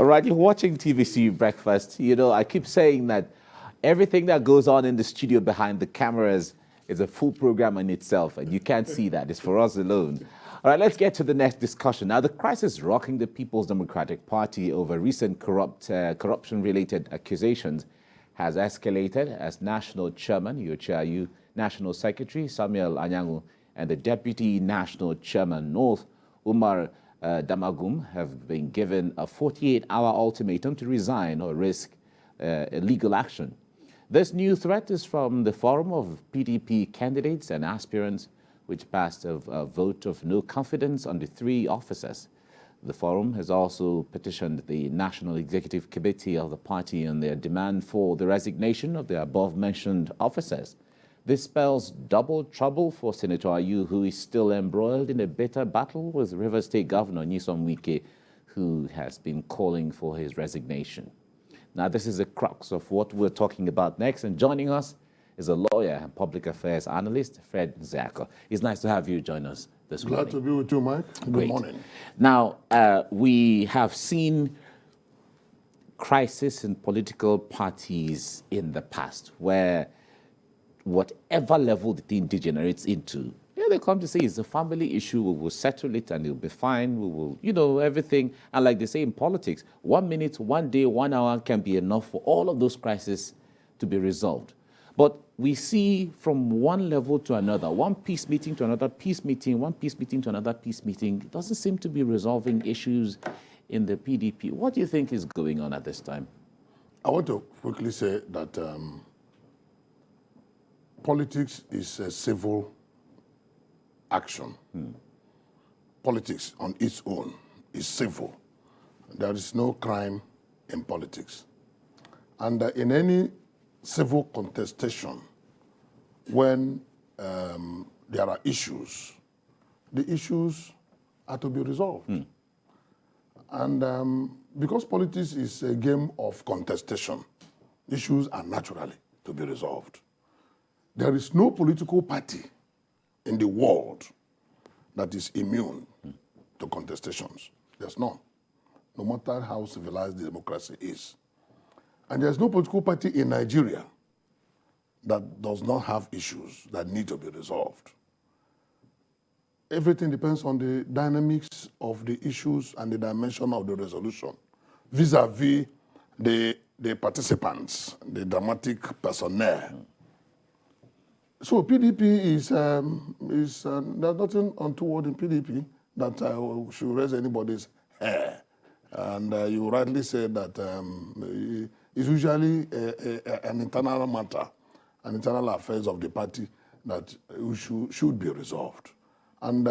All right, you're watching TVC Breakfast. You know, I keep saying that everything that goes on in the studio behind the cameras is a full program in itself, and you can't see that. It's for us alone. All right, let's get to the next discussion. Now, the crisis rocking the People's Democratic Party over recent corruption-related accusations has escalated as National Chairman Iyorchia Ayu, National Secretary Samuel Anyanwu, and the Deputy National Chairman North, Umar Damagum, have been given a 48-hour ultimatum to resign or risk legal action. This new threat is from the Forum of PDP candidates and aspirants, which passed a vote of no confidence on the three officers. The Forum has also petitioned the National Executive Committee of the party on their demand for the resignation of the above-mentioned officers. This spells double trouble for Senator Ayu, who is still embroiled in a bitter battle with Rivers State Governor Nyesome Wike, who has been calling for his resignation. Now, this is the crux of what we're talking about next, and joining us is a lawyer and public affairs analyst, Fred Nzako. It's nice to have you join us this morning. Glad to be with you, Mike. Good morning. Now, we have seen crisis in political parties in the past where whatever level the thing degenerates into, they come to say it's a family issue, we will settle it and it'll be fine, we will, everything. And like they say in politics, 1 minute, 1 day, 1 hour can be enough for all of those crises to be resolved. But we see from one level to another, one peace meeting to another peace meeting, one peace meeting to another peace meeting. It doesn't seem to be resolving issues in the PDP. What do you think is going on at this time? I want to quickly say that politics is a civil action. Politics on its own is civil. There is no crime in politics. And in any civil contestation, when there are issues, the issues are to be resolved. And because politics is a game of contestation, issues are naturally to be resolved. There is no political party in the world that is immune to contestations. There's none, no matter how civilized the democracy is. And there's no political party in Nigeria that does not have issues that need to be resolved. Everything depends on the dynamics of the issues and the dimension of the resolution vis-a-vis the participants, the dramatic personnel. So PDP is there's nothing untoward in PDP that should raise anybody's hair. And you rightly said that it's usually an internal matter, an internal affairs of the party that should be resolved. And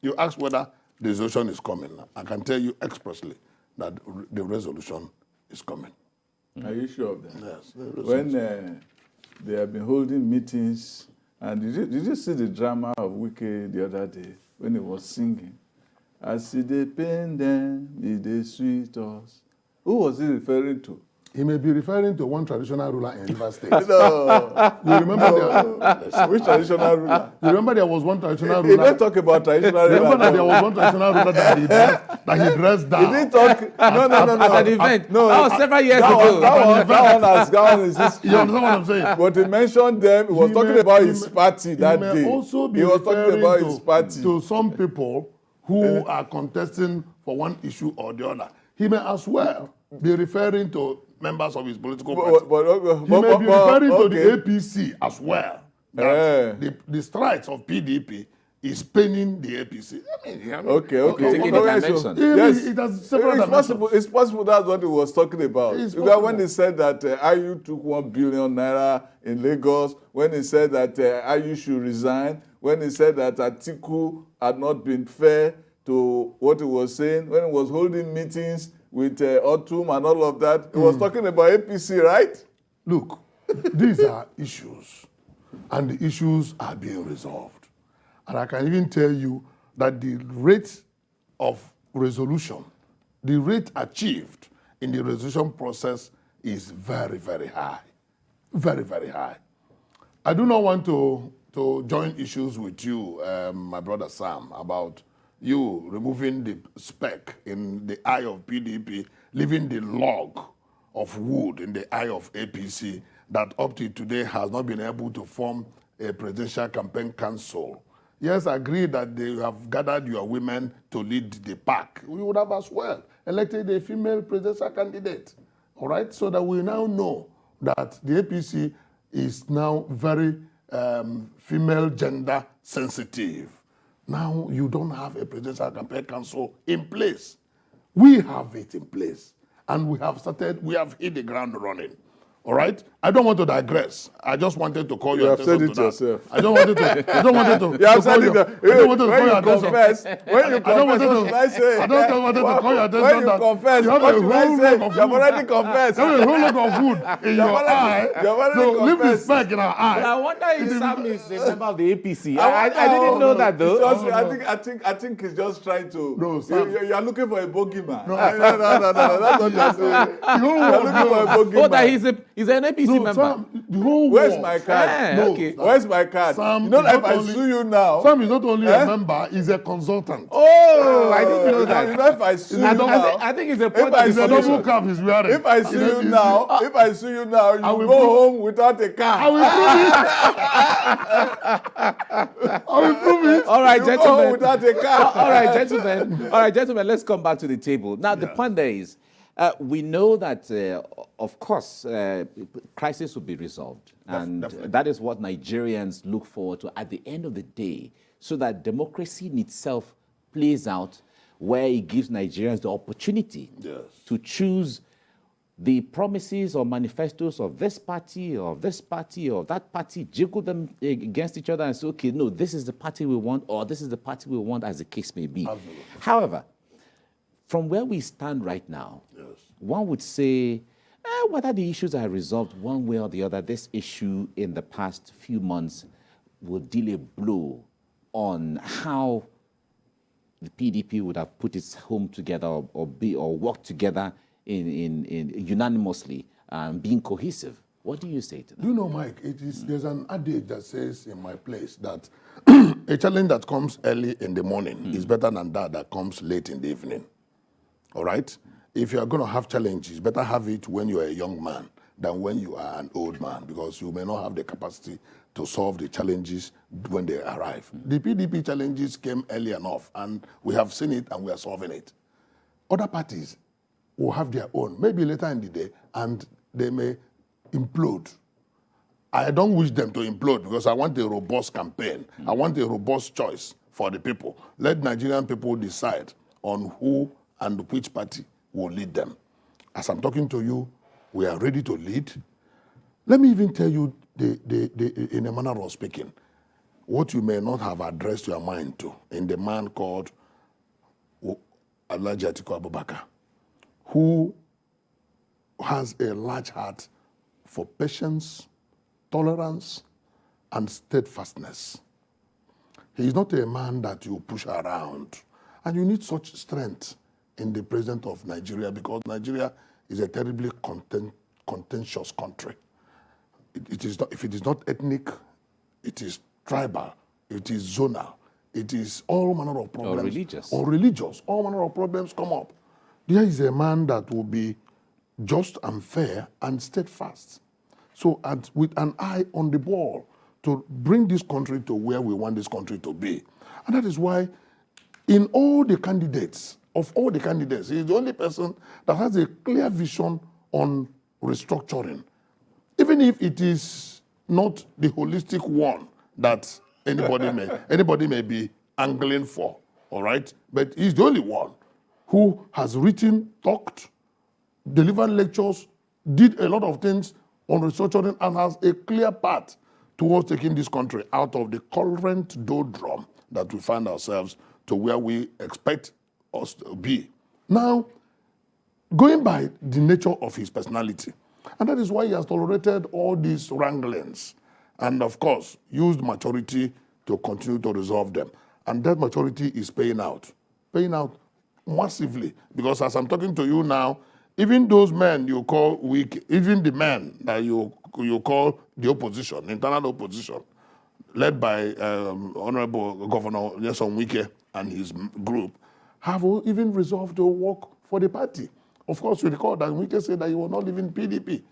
you asked whether the resolution is coming. I can tell you expressly that the resolution is coming. Are you sure of that? Yes. When they have been holding meetings, and did you see the drama of Wike the other day when he was singing? I see the pain them, they sweet us. Who was he referring to? He may be referring to one traditional ruler in Rivers State. No. You remember Which traditional ruler? You remember there was one traditional He ruler. didn't talk about traditional ruler. Remember that there was one traditional ruler that he dressed down. He didn't talk. No. At an event. No, that was several years ago. That one is history. You understand what I'm saying? But he mentioned them. He was talking about his party that day. He may also be he was talking about his party. to some people who are contesting for one issue or the other. He may as well be referring to members of his political party. He may be referring to the APC as well. The strides of PDP is paining the APC. Yes, it has several dimensions. it's possible that's what he was talking about. Because when he said that Ayu took 1 billion naira in Lagos, when he said that Ayu should resign, when he said that Atiku had not been fair to what he was saying, when he was holding meetings with Otum and all of that, he was talking about APC, right? Look, these are issues, and the issues are being resolved. And I can even tell you that the rate of resolution, the rate achieved in the resolution process is very, very high. Very, very high. I do not want to join issues with you, my brother Sam, about you removing the speck in the eye of PDP, leaving the log of wood in the eye of APC that up to today has not been able to form a presidential campaign council. Yes, I agree that they have gathered your women to lead the pack. We would have as well elected a female presidential candidate, all right? So that we now know that the APC is now very female gender sensitive. Now you don't have a presidential campaign council in place. We have it in place. And we have hit the ground running. All right? I don't want to digress. I just wanted to call your attention to that. You have said it yourself. I don't want to. You have said it. I don't want to call your attention. When you confess, what should I say? I don't want to call your attention. When you confess, what should I say? You have already confessed. You have a whole lot of food in your eye. So leave the speck in our eye. But I wonder if Sam is a member of the APC. I didn't know that though. I think he's just trying to. No, Sam. You are looking for a bogeyman. No, that's what you're saying. You are looking for a bogeyman. Oh, that he's an APC member. Sam, the whole Where's world. my card? Yeah, okay. Where's my card? Sam, you know that if I only, sue you now. Sam is not only a member, he's a consultant. Oh, I didn't know that. You know if I sue you now. I think it's a point It's a double cap he's wearing. If I sue you now, you will go home without a car. I will prove it. I will prove it. All right, You go home gentlemen. without a car. All right, gentlemen, let's come back to the table. Now, the point there is, we know that, of course, crisis will be resolved. And Definitely. that is what Nigerians look forward to at the end of the day, so that democracy in itself plays out where it gives Nigerians the opportunity to choose the promises or manifestos of this party or this party or that party, jiggle them against each other and say, okay, no, this is the party we want or this is the party we want, as the case may be. Absolutely. However, from where we stand right now, one would say, whether the issues are resolved one way or the other, this issue in the past few months will deal a blow on how the PDP would have put its home together or work together in unanimously, being cohesive. What do you say to that? You know, Mike, there's an adage that says in my place that a challenge that comes early in the morning is better than that comes late in the evening. All right? If you are going to have challenges, better have it when you are a young man than when you are an old man, because you may not have the capacity to solve the challenges when they arrive. The PDP challenges came early enough, and we have seen it and we are solving it. Other parties will have their own, maybe later in the day, and they may implode. I don't wish them to implode because I want a robust campaign. I want a robust choice for the people. Let Nigerian people decide on who and which party will lead them. As I'm talking to you, we are ready to lead. Let me even tell you, in a manner of speaking, what you may not have addressed your mind to in the man called Alhaji Atiku Abubakar, who has a large heart for patience, tolerance, and steadfastness. He is not a man that you push around. And you need such strength in the president of Nigeria, because Nigeria is a terribly contentious country. It is not, if it is not ethnic, it is tribal, it is zonal, it is all manner of problems. Or religious. All manner of problems come up. There is a man that will be just and fair and steadfast. So, and with an eye on the ball to bring this country to where we want this country to be. And that is why in all the candidates, of all the candidates, he is the only person that has a clear vision on restructuring. Even if it is not the holistic one that anybody may be angling for, all right? But he's the only one who has written, talked, delivered lectures, did a lot of things on restructuring, and has a clear path towards taking this country out of the current doldrum that we find ourselves to where we expect us to be. Now, going by the nature of his personality, and that is why he has tolerated all these wranglings, and of course, used maturity to continue to resolve them. And that maturity is paying out massively, because as I'm talking to you now, even those men you call weak, even the men that you call the opposition, internal opposition, led by Honorable Governor Nyesome Wike and his group have even resolved to work for the party. Of course, you recall that Wike said that he was not leaving PDP.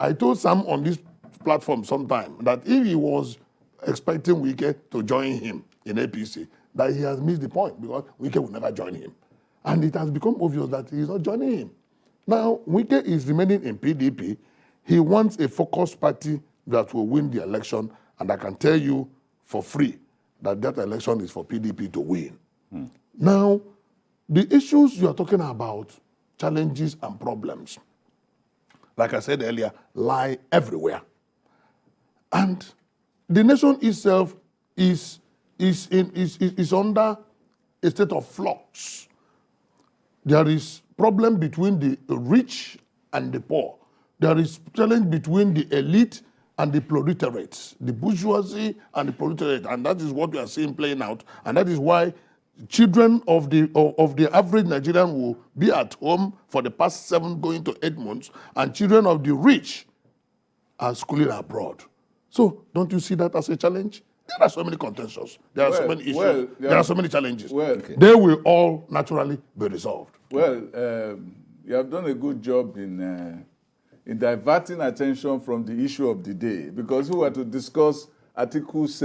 I told Sam on this platform sometime that if he was expecting Wike to join him in APC, that he has missed the point because Wike will never join him. And it has become obvious that he is not joining him. Now, Wike is remaining in PDP. He wants a focused party that will win the election, and I can tell you for free that that election is for PDP to win. Now, the issues you are talking about, challenges and problems, like I said earlier, lie everywhere. And the nation itself is under a state of flux. There is problem between the rich and the poor. There is challenge between the elite and the proletariat, the bourgeoisie and the proletariat, and that is what we are seeing playing out. And that is why children of the average Nigerian will be at home for the past 7 going to 8 months, and children of the rich are schooling abroad. So don't you see that as a challenge? There are so many contentions. There are so many issues. There are so many challenges. They will all naturally be resolved. Well, you have done a good job in diverting attention from the issue of the day, because we were to discuss Atiku's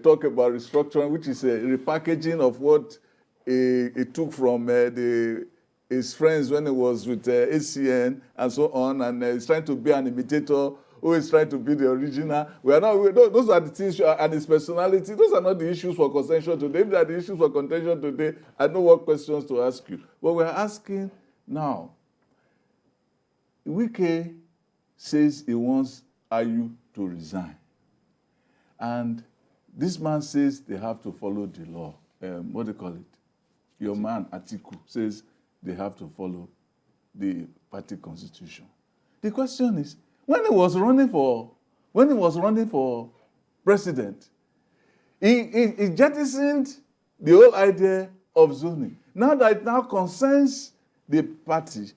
talk about restructuring, which is a repackaging of what he took from his friends when he was with ACN and so on, and he's trying to be an imitator, who is trying to be the original. Those are the things, and his personality, those are not the issues for contention today. If they are the issues for contention today, I know what questions to ask you. But we're asking now, Wike says he wants Ayu to resign. And this man says they have to follow the law. What do you call it? Your man, Atiku, says they have to follow the party constitution. The question is, when he was running for president, he jettisoned the whole idea of zoning. Now that it now concerns the party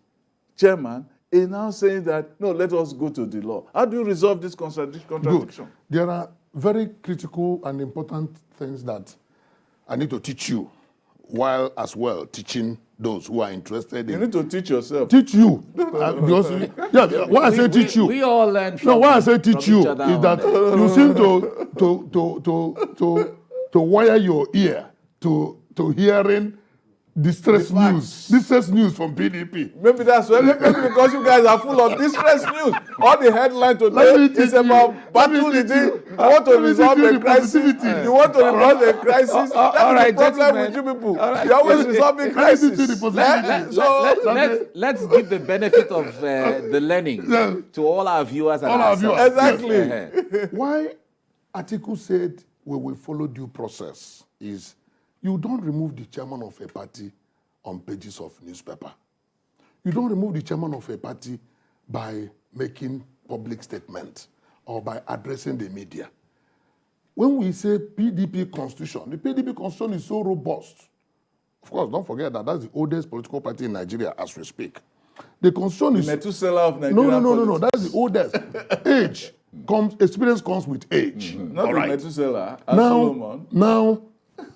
chairman, is now saying that, no, let us go to the law. How do you resolve this contradiction? Good. There are very critical and important things that I need to teach you, while as well teaching those who are interested in. You need to teach yourself. Teach you. Because, why I say teach you. We all learn from. No, why I say teach you is that you seem to wire your ear to hearing distress news from PDP. Maybe that's why. Maybe because you guys are full of distress news. All the headline today is about battle. You want to resolve the crisis. You want to resolve the crisis. That's the problem with you people. You're always resolving crisis. Let's give the benefit of the learning to all our viewers and ourselves. Exactly. Why Atiku said we will follow due process is, you don't remove the chairman of a party on pages of newspaper. You don't remove the chairman of a party by making public statements or by addressing the media. When we say PDP constitution, the PDP constitution is so robust. Of course, don't forget that that's the oldest political party in Nigeria as we speak. The constitution is... Methuselah of Nigeria. No. That's the oldest. Experience comes with age. Not right. Methuselah and Solomon.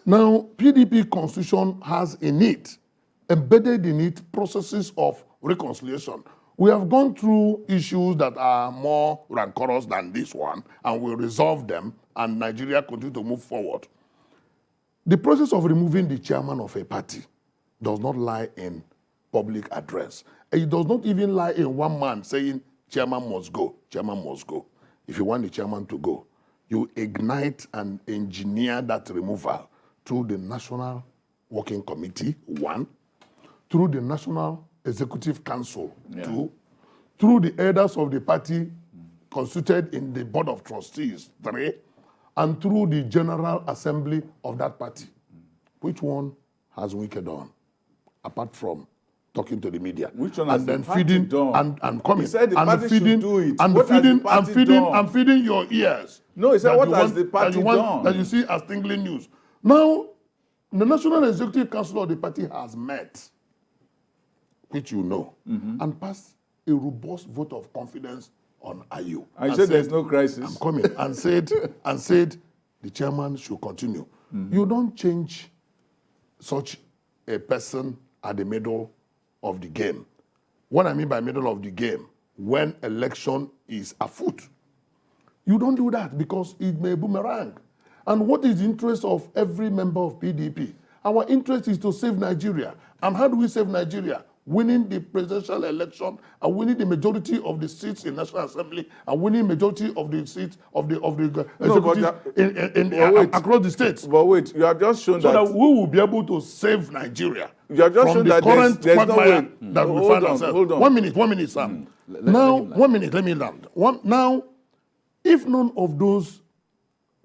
Now, PDP constitution has in it, embedded in it, processes of reconciliation. We have gone through issues that are more rancorous than this one, and we resolve them, and Nigeria continue to move forward. The process of removing the chairman of a party does not lie in public address. It does not even lie in one man saying, chairman must go, chairman must go. If you want the chairman to go, you ignite and engineer that removal through the National Working Committee, 1, through the National Executive Council, 2, through the elders of the party constituted in the Board of Trustees, 3, and through the General Assembly of that party. Which one has Wike done, apart from talking to the media? Which one and has then the party feeding done? and coming He said the and party feeding should do it. and What has feeding the party and feeding done? and feeding your ears. No, he said, what has the party done? That you see as tingling news. Now, the National Executive Council of the party has met, which you know, and passed a robust vote of confidence on Ayu. I said there's no crisis. I'm coming. And said the chairman should continue. You don't change such a person at the middle of the game. What I mean by middle of the game, when election is afoot. You don't do that because it may boomerang. And what is the interest of every member of PDP? Our interest is to save Nigeria. And how do we save Nigeria? Winning the presidential election and winning the majority of the seats in National Assembly and winning majority of the seats of the across the states. But wait, you have just shown so that we will be able to save Nigeria you have just from shown the that current there's no quagmire way. that we find ourselves. Hold on. 1 minute, Sam. Let me land. Now, if none of those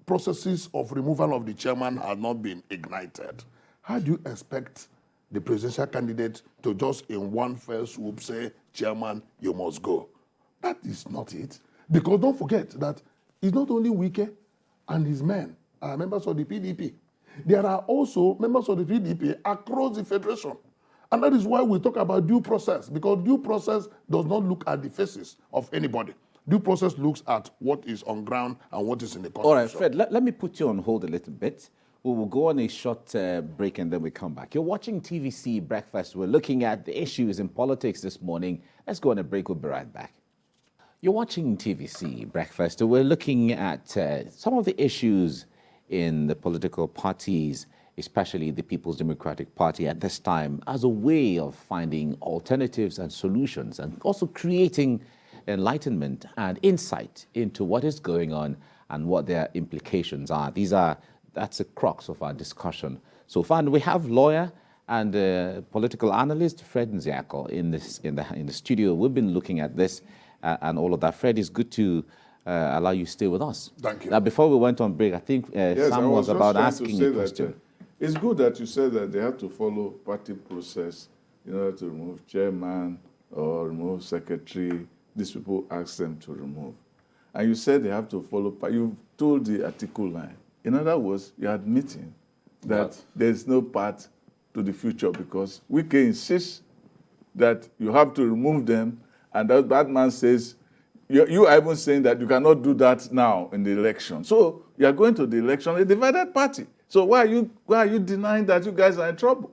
processes of removal of the chairman had not been ignited, how do you expect the presidential candidate to just in one fell swoop say, chairman, you must go? That is not it. Because don't forget that it's not only Wike and his men are members of the PDP. There are also members of the PDP across the federation. And that is why we talk about due process, because due process does not look at the faces of anybody. Due process looks at what is on ground and what is in the constitution. All right, Fred, let me put you on hold a little bit. We will go on a short break and then we come back. You're watching TVC Breakfast. We're looking at the issues in politics this morning. Let's go on a break. We'll be right back. You're watching TVC Breakfast. We're looking at some of the issues in the political parties, especially the People's Democratic Party at this time, as a way of finding alternatives and solutions and also creating enlightenment and insight into what is going on and what their implications are. That's the crux of our discussion so far. And we have lawyer and political analyst Fred Nziako in the studio. We've been looking at this and all of that. Fred, it's good to allow you to stay with us. Thank you. Now, before we went on break, I think Sam was about asking a question. It's good that you said that they have to follow party process in order to remove chairman or remove secretary. These people ask them to remove. And you said they have to follow, you told the article line. In other words, you're admitting that there's no path to the future because Wike insists that you have to remove them, and that man says, you are even saying that you cannot do that now in the election. So you are going to the election, a divided party. So why are you denying that you guys are in trouble?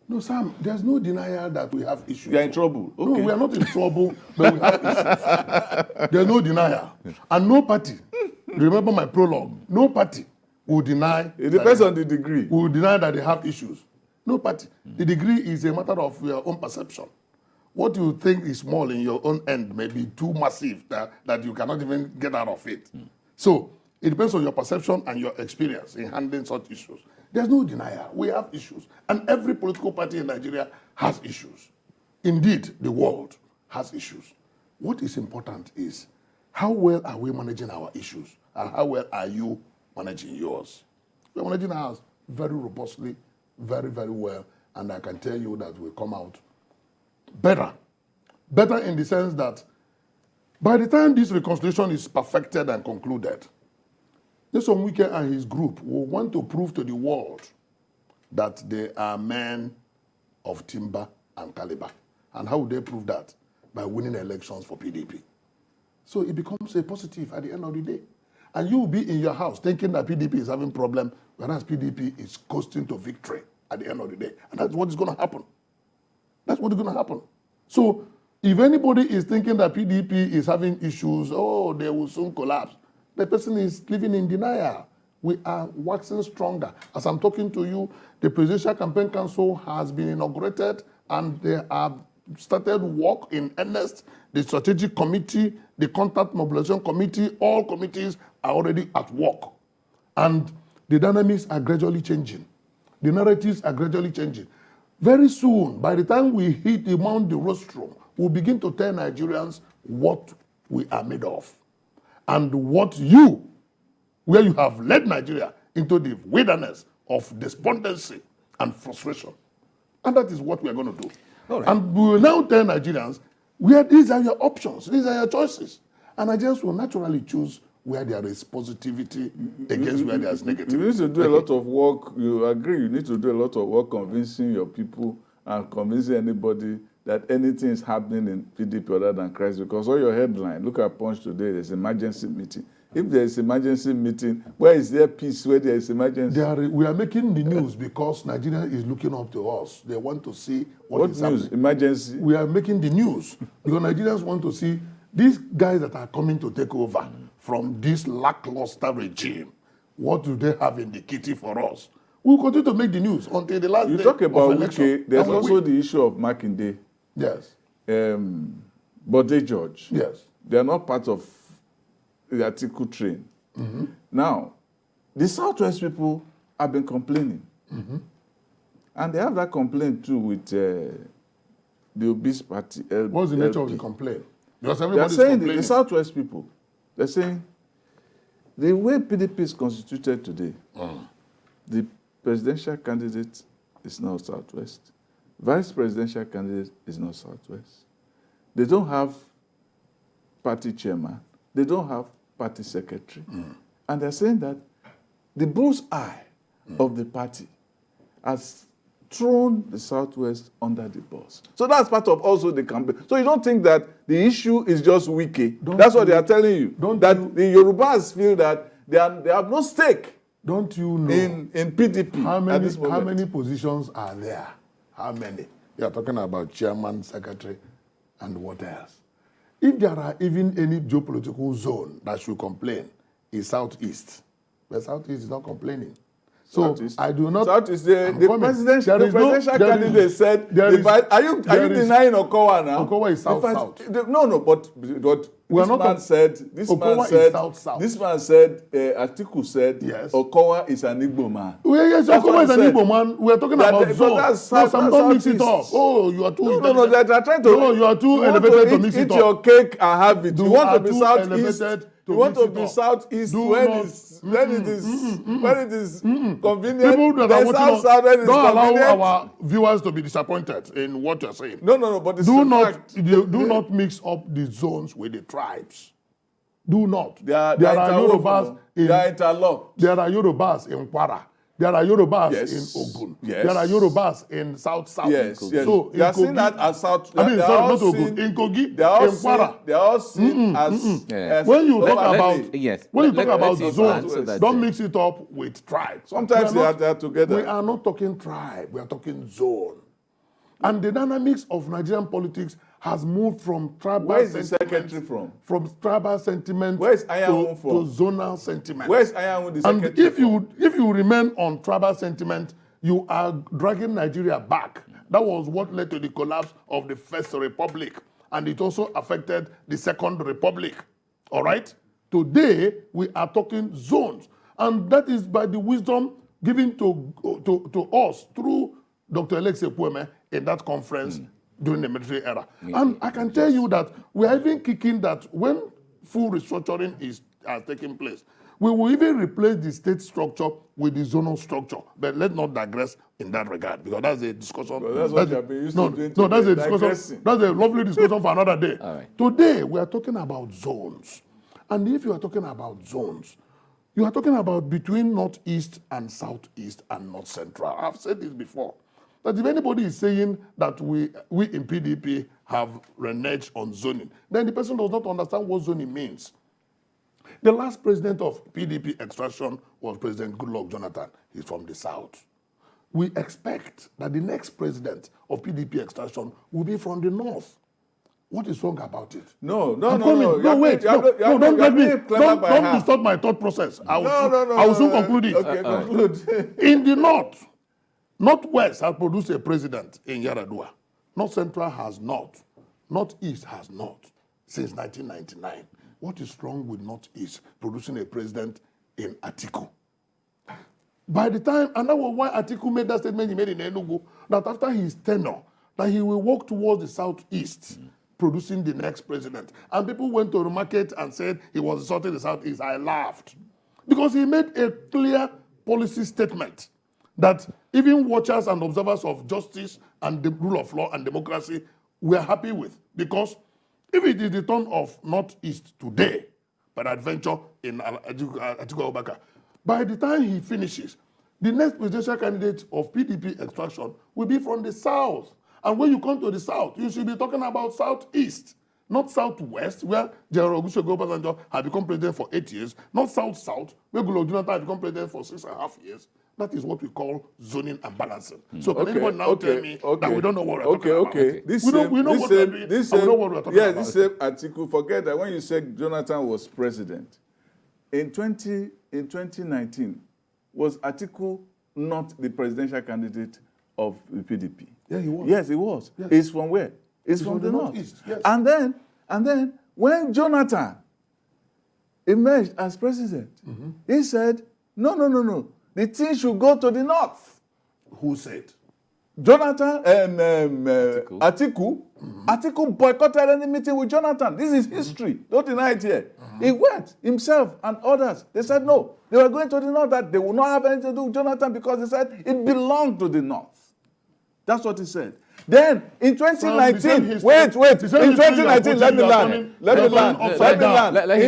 No, Sam, there's no denial that we have issues. You're in trouble. Okay. No, we are not in trouble, but we have issues. There's no denial. And no party, remember my prologue, no party will deny. It depends on the degree. Will deny that they have issues. No party. The degree is a matter of your own perception. What you think is small in your own end may be too massive that you cannot even get out of it. So it depends on your perception and your experience in handling such issues. There's no denial. We have issues. And every political party in Nigeria has issues. Indeed, the world has issues. What is important is how well are we managing our issues and how well are you managing yours? We're managing ours very robustly, very, very well. And I can tell you that we'll come out better. Better in the sense that by the time this reconciliation is perfected and concluded, Nyesome Wike and his group will want to prove to the world that they are men of timber and caliber. And how would they prove that? By winning elections for PDP. So it becomes a positive at the end of the day. And you will be in your house thinking that PDP is having a problem, whereas PDP is coasting to victory at the end of the day. And that's what is going to happen. That's what is going to happen. So if anybody is thinking that PDP is having issues, oh, they will soon collapse, the person is living in denial. We are waxing stronger. As I'm talking to you, the Presidential Campaign Council has been inaugurated and they have started work in earnest. The Strategic Committee, the Contact Mobilization Committee, all committees are already at work. And the dynamics are gradually changing. The narratives are gradually changing. Very soon, by the time we hit the Mount the Rostrum, we'll begin to tell Nigerians what we are made of. And where you have led Nigeria into the wilderness of despondency and frustration. And that is what we are going to do. Right. And we will now tell Nigerians, these are your options, these are your choices. And Nigerians will naturally choose where there is positivity against where there is negativity. You need to do a lot of work, you agree, you need to do a lot of work convincing your people and convincing anybody that anything is happening in PDP other than Christ, because all your headline, look at Punch today, there's emergency meeting. If there is emergency meeting, where is there peace where there is emergency? We are making the news because Nigeria is looking up to us. They want to see what is news? happening. Emergency? We are making the news because Nigerians want to see these guys that are coming to take over from this lackluster regime. What do they have in the kitty for us? We'll continue to make the news until the last day. You talk about election. Wike, there's also the issue of Makinde. Yes. Bode George. Yes. They are not part of the article train. Now, the Southwest people have been complaining. And they have that complaint too with the obese party. What's the nature of the complaint? Because They're everybody's saying, complaining. the Southwest people, they're saying, the way PDP is constituted today, the presidential candidate is not Southwest. Vice presidential candidate is not Southwest. They don't have party chairman. They don't have party secretary. And they're saying that the bull's eye of the party has thrown the Southwest under the bus. So that's part of also the campaign. So you don't think that the issue is just Wike. That's what they are telling you. That the Yorubas feel that they have no stake. Don't you know in PDP at this moment? How many positions are there? How many? You are talking about chairman, secretary, and what else? If there are even any geopolitical zone that should complain, is Southeast. But Southeast is not complaining. So Southeast. I do not. Southeast, the presidential candidate said, are you denying Okowa now? Okowa is South. No, but this man said, Atiku said, yes. Okowa is an Igbo man. Well, yes, Okowa is an Igbo man. We are talking about zone. Don't mix it up. Oh, you are too. No, they are trying to. No, you are too elevated to mix it up. Eat your cake and have it. You want to be Southeast. You want to be Southeast when it is convenient. People that are watching South when it is don't convenient. allow our viewers to be disappointed in what you're saying. No, but it's do not mix up the zones with the tribes. Do not. They are Yorubas. They are interlocked. There are Yorubas in Kwara. There are Yorubas in Ogun. Yes. There are Yorubas in South. Yes. So they are seen that as South. I mean, sorry, not Ogun. In Kogi, in Kwara. They are all seen as. When you talk about when you talk about zones, don't mix it up with tribes. Sometimes they are together. We are not talking tribe. We are talking zone. And the dynamics of Nigerian politics has moved from tribal Where is the secretary from? From tribal sentiment Where is Anyanwu from? To zonal sentiment. Where is Anyanwu the secretary And if you remain on tribal sentiment, you are dragging Nigeria back. That was what led to the collapse of the First Republic. And it also affected the Second Republic. All right? Today, we are talking zones. And that is by the wisdom given to us through Dr. Alexei Kweme in that conference during the military era. And I can tell you that we are even kicking that when full restructuring has taken place, we will even replace the state structure with the zonal structure. But let's not digress in that regard, because that's a discussion. Well, that's what you have been used to doing. No, that's a discussion. That's a lovely discussion for another day. All right. Today, we are talking about zones. And if you are talking about zones, you are talking about between Northeast and Southeast and North Central. I've said this before. That if anybody is saying that we in PDP have reneged on zoning, then the person does not understand what zoning means. The last president of PDP extraction was President Goodluck Jonathan. He's from the South. We expect that the next president of PDP extraction will be from the North. What is wrong about it? No, wait. Don't let me. Don't disturb my thought process. I will soon conclude it. Okay, conclude. In the North, Northwest has produced a president in Yaradua. North Central has not. Northeast has not since 1999. What is wrong with Northeast producing a president in Atiku? By the time, and that was why Atiku made that statement he made in Enugu, that after his tenure, that he will walk towards the Southeast, producing the next president. And people went to the market and said he was insulting the Southeast. I laughed. Because he made a clear policy statement that even watchers and observers of justice and the rule of law and democracy were happy with. Because if it is the turn of Northeast today, by adventure in Atiku Abubakar, by the time he finishes, the next presidential candidate of PDP extraction will be from the South. And when you come to the South, you should be talking about Southeast, not South-West, where General Olusegun Obasanjo had become president for 8 years, not South-South, where Goodluck Jonathan had become president for 6.5 years. That is what we call zoning and balancing. So can anyone now tell me that we don't know what we're talking about? We know what we're doing, and we know what we're talking about. This same article, forget that when you said Jonathan was president, in 2019, was Atiku not the presidential candidate of the PDP? Yeah, he was. Yes, he was. Yes. It's from where? It's from the Northeast. Yes. And then when Jonathan emerged as president, he said, no. The thing should go to the North. Who said? Jonathan, Atiku. Atiku boycotted any meeting with Jonathan. This is history. Don't deny it here. He went, himself and others. They said no. They were going to the North, that they would not have anything to do with Jonathan because they said it belonged to the North. That's what he said. Then in 2019, wait. In 2019, let me land. Let him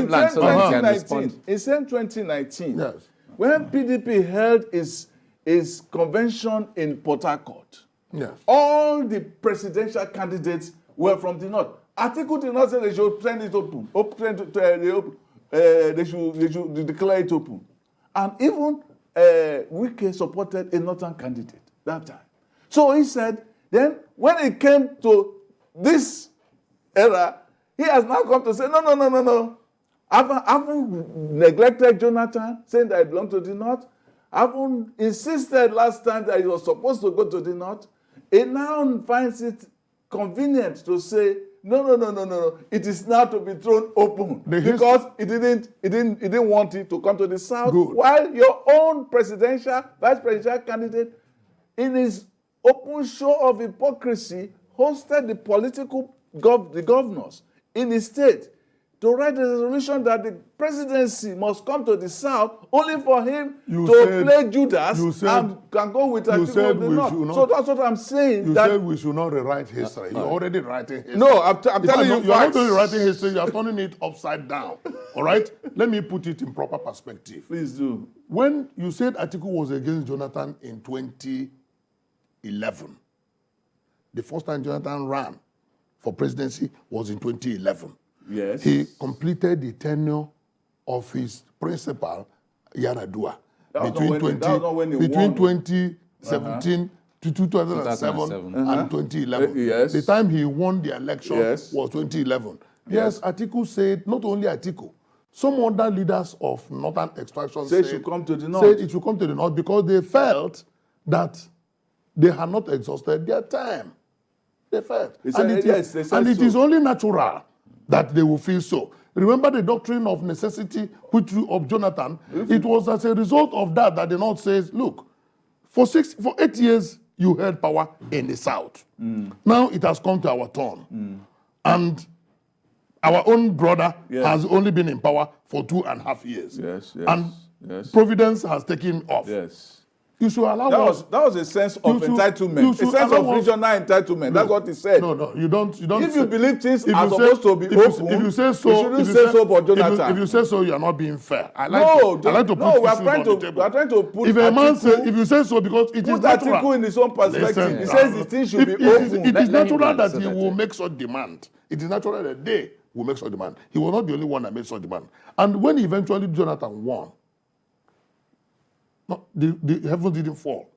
land so that he can respond. In 2019, Yes. when PDP held its convention in Port Harcourt, Yes. all the presidential candidates were from the North. Atiku did not say they should send it open. They should declare it open. And even Wike supported a Northern candidate that time. So he said, then when it came to this era, he has now come to say, no. I've neglected Jonathan, saying that I belong to the North. I've insisted last time that he was supposed to go to the North. He now finds it convenient to say, no. It is now to be thrown open because he didn't want it to come to the South. Good. While your own vice presidential candidate, in his open show of hypocrisy, hosted the governors in his state to write a resolution that the presidency must come to the South, only for him play Judas and can go with Atiku of the North. So that's what I'm saying. You said we should not rewrite history. You're already writing history. No, I'm telling you, you're not only writing history, you're turning it upside down. All right? Let me put it in proper perspective. Please do. When you said Atiku was against Jonathan in 2011, the first time Jonathan ran for presidency was in 2011. Yes. He completed the tenure of his principal, Yaradua, between 2017 to 2007 and 2011. Yes. The time he won the election was 2011. Yes, Atiku said, not only Atiku, some other leaders of northern extraction said it should come to the North. Said it should come to the North because they felt that they had not exhausted their time. They felt. It is only natural that they will feel so. Remember the doctrine of necessity put through of Jonathan? It was as a result of that the North says, look, for 8 years you held power in the South. Now it has come to our turn. And our own brother has only been in power for 2.5 years. And Providence has taken off. You should allow that was a sense of entitlement, a sense of regional entitlement. That's what he said. No, you don't. If you believe things are supposed to be open, if you say so, you shouldn't say so for Jonathan. If you say so, you are not being fair. I like to put we are trying to put. If a man says, if you say so, because it is natural. Put Atiku in his own perspective. He says the thing should be open. It is natural that he will make such demand. It is natural that they will make such demand. He was not the only one that made such demand. And when eventually Jonathan won, the heavens didn't fall.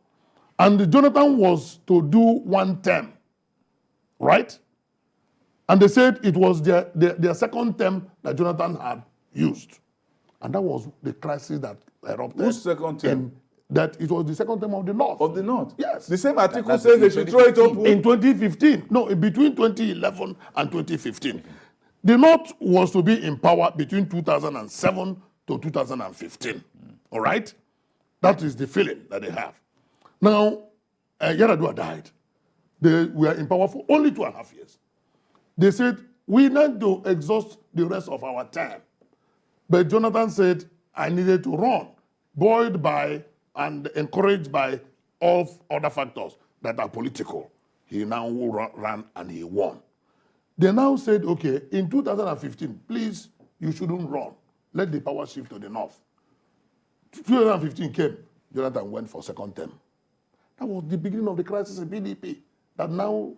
And Jonathan was to do 1 term, right? And they said it was their second term that Jonathan had used. And that was the crisis that erupted. Whose second term? That it was the second term of the North. Of the North? Yes. The same article says they should throw it open. In 2015. No, between 2011 and 2015. The North was to be in power between 2007 to 2015. All right? That is the feeling that they have. Now, Yaradua died. They were in power for only 2.5 years. They said, we need to exhaust the rest of our time. But Jonathan said, I needed to run, buoyed by and encouraged by all other factors that are political. He now ran and he won. They now said, okay, in 2015, please, you shouldn't run. Let the power shift to the North. 2015 came, Jonathan went for second term. That was the beginning of the crisis in PDP that now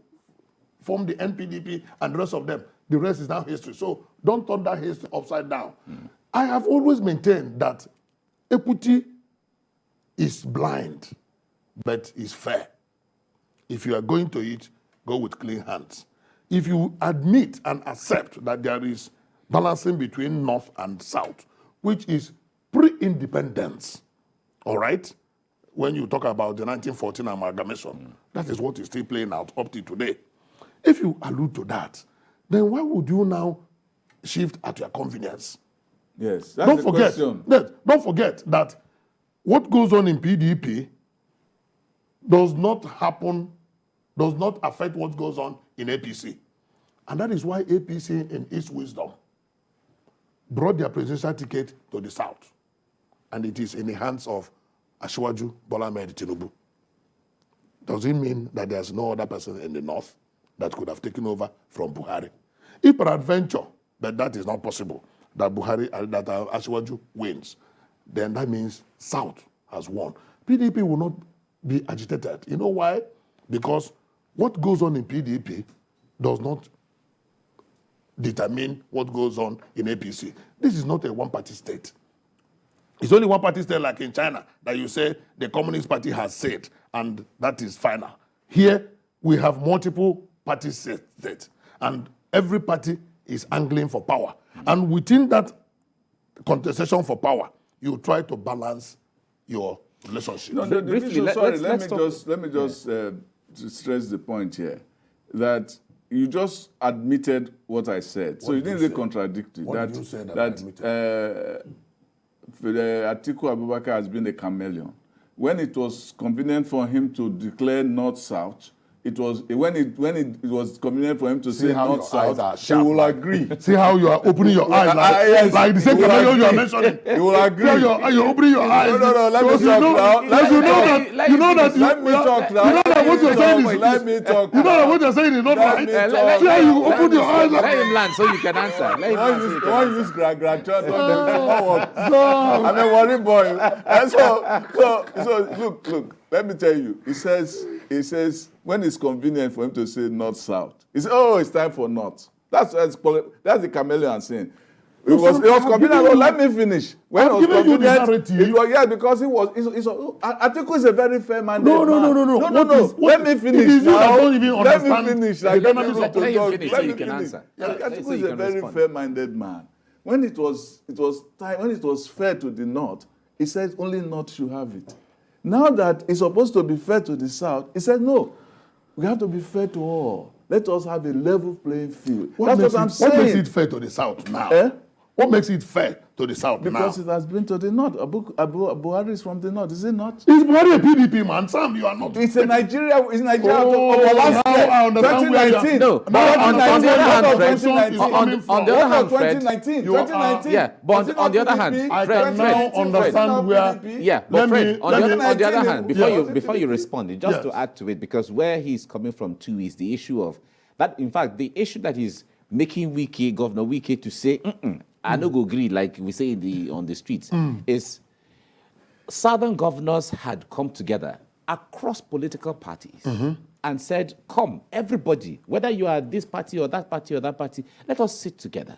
formed the NPDP and the rest of them. the rest is now history. So don't turn that history upside down. I have always maintained that equity is blind, but is fair. If you are going to it, go with clean hands. If you admit and accept that there is balancing between North and South, which is pre-independence, all right? When you talk about the 1914 amalgamation, that is what is still playing out up to today. If you allude to that, then why would you now shift at your convenience? Yes, that's the question. Don't forget that what goes on in PDP does not affect what goes on in APC. And that is why APC, in its wisdom, brought their presidential ticket to the South. And it is in the hands of Asiwaju Bola Ahmed Tinubu. Does it mean that there's no other person in the North that could have taken over from Buhari? If peradventure, but that is not possible, that Asiwaju wins, then that means South has won. PDP will not be agitated. You know why? Because what goes on in PDP does not determine what goes on in APC. This is not a one-party state. It's only one-party state like in China that you say the Communist Party has said, and that is final. Here, we have multiple party states, and every party is angling for power. And within that contestation for power, you try to balance your relationship. No, Briefly, let me just stress the point here that you just admitted what I said. So you didn't really contradict it. What did you say that I admitted? Atiku Abubakar has been a chameleon. When it was convenient for him to declare North-South, it was when it was convenient for him to say North-South, he will agree. See how you are opening your eyes yes, like the same chameleon you are mentioning. He will agree. You're opening your eyes. No, let me talk now. Let me talk now. You know that what you're saying is. Let me talk. You know that what you're saying is not right. See how you open your eyes. Let him land so you can answer. Let him answer. You want use grandchildren. I'm a worry boy. And so look. Let me tell you. He says when it's convenient for him to say North-South, he says, oh, it's time for North. That's the chameleon saying. It was convenient. Oh, let me finish. When I'm giving you the narrative. It was, because Atiku is a very fair-minded man. No. Let me finish now. Let me finish. Let him finish so you can answer. Atiku is a very fair-minded man. When it was fair to the North, he said only North should have it. Now that it's supposed to be fair to the South, he said no. We have to be fair to all. Let us have a level playing field. That's what I'm saying. What makes it fair to the South now? What makes it fair to the South now? Because it has been to the North. Buhari is from the North, is it not? Is Buhari a PDP man? Sam, you are not. It's a Nigeria. It's Nigeria. Last year, 2019. No, but on the other hand, Fred. 2019. Yeah, but on the other hand, I can now understand where. Yeah, but Fred, on the other hand, before you respond, just to add to it, because where he's coming from too is the issue of that. In fact, the issue that is making Wike, Governor Wike, to say, I no go agree, like we say on the streets, is Southern governors had come together across political parties and said, come, everybody, whether you are this party or that party or that party, let us sit together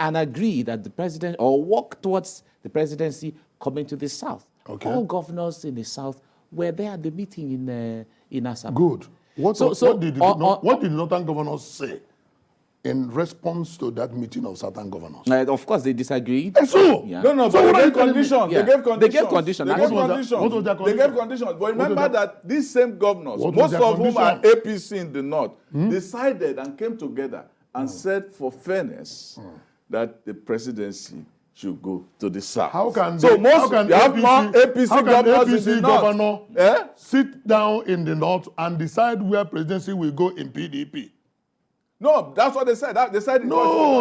and agree that the president, or walk towards the presidency coming to the South. Okay. All governors in the South were there at the meeting in Asaba. Good. What did the Northern governors say in response to that meeting of Southern governors? Of course, they disagreed. So, yeah. No, but they gave conditions. Yeah. They gave conditions. What was their condition? They gave conditions. But remember that these same governors, most of whom are APC in the North, decided and came together and said for fairness that the presidency should go to the South. How can APC governors in the governor sit down in the North and decide where presidency will go in PDP? No, that's what they said. They said no.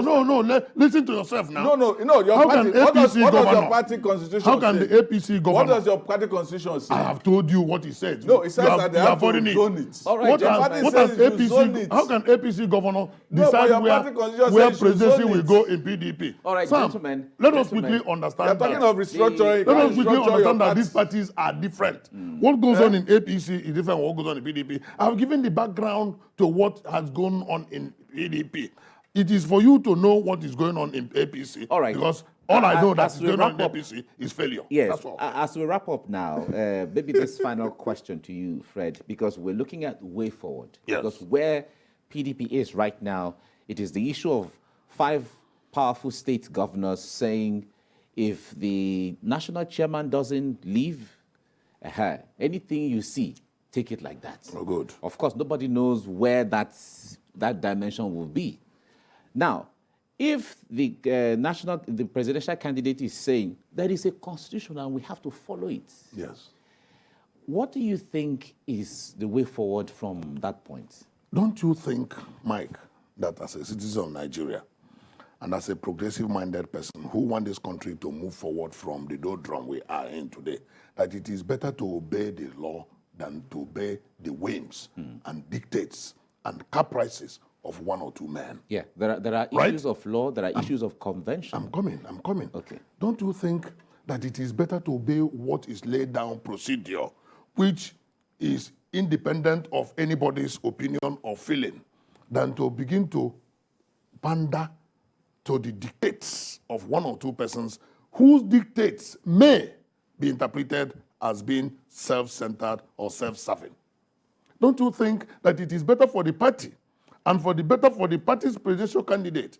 Listen to yourself now. No. Your party. What does your party constitution say? How can the APC governor? What does your party constitution say? I have told you what he said. No, it says that they have to zone it. All right. How can APC governor decide where presidency will go in PDP? All right, Sam, gentlemen. Let us quickly understand. You're talking of restructuring. Let us quickly understand that these parties are different. What goes on in APC is different from what goes on in PDP. I've given the background to what has gone on in PDP. It is for you to know what is going on in APC. All right. Because all I know that as is we going on in wrap up- APC is failure. Yes. That's all. As we wrap up now, maybe this final question to you, Fred, because we're looking at way forward. Yes. Because where PDP is right now, it is the issue of 5 powerful state governors saying if the national chairman doesn't leave, anything you see, take it like that. Oh, good. Of course, nobody knows where that dimension will be. Now, if the presidential candidate is saying there is a constitution and we have to follow it, Yes. what do you think is the way forward from that point? Don't you think, Mike, that as a citizen of Nigeria and as a progressive-minded person who wants this country to move forward from the doldrum we are in today, that it is better to obey the law than to obey the whims and dictates and caprices of 1 or 2 men? Yeah, there are Right? issues of law, there are issues of convention. I'm coming. Okay. Don't you think that it is better to obey what is laid down procedure, which is independent of anybody's opinion or feeling, than to begin to pander to the dictates of 1 or 2 persons whose dictates may be interpreted as being self-centered or self-serving? Don't you think that it is better for the party and better for the party's presidential candidate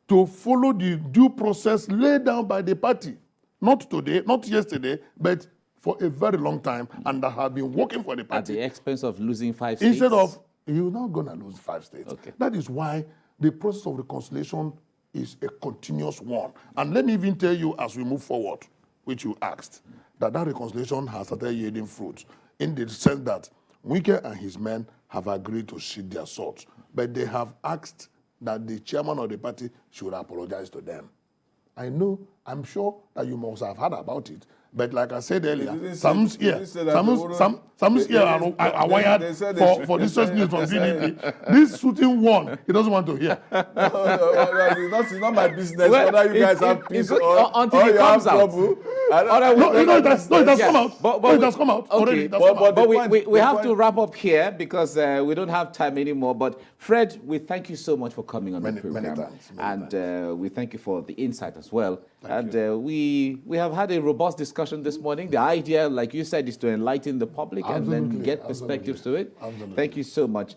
to follow the due process laid down by the party, not today, not yesterday, but for a very long time, and that have been working for the At party, the expense of losing 5 states? instead of, you're not going to lose 5 states. Okay. That is why the process of reconciliation is a continuous one. And let me even tell you, as we move forward, which you asked, that reconciliation has started yielding fruit, in the sense that Wike and his men have agreed to sheath their swords, but they have asked that the chairman of the party should apologize to them. I'm sure that you must have heard about it, but like I said earlier, some ear are wired for this news from PDP. This shooting one, he doesn't want to hear. It's not my business Well, whether you guys have peace or until it you have comes out. trouble. It has come out. It has come out already. Okay, It has come out. but the we point- have to wrap up here because we don't have time anymore. But Fred, we thank you so much for coming on the program. Many We thank you for the insight as well. We have had a robust discussion this morning. The idea, like you said, is to enlighten the public and then Absolutely, get perspectives to it. absolutely. Thank you so much.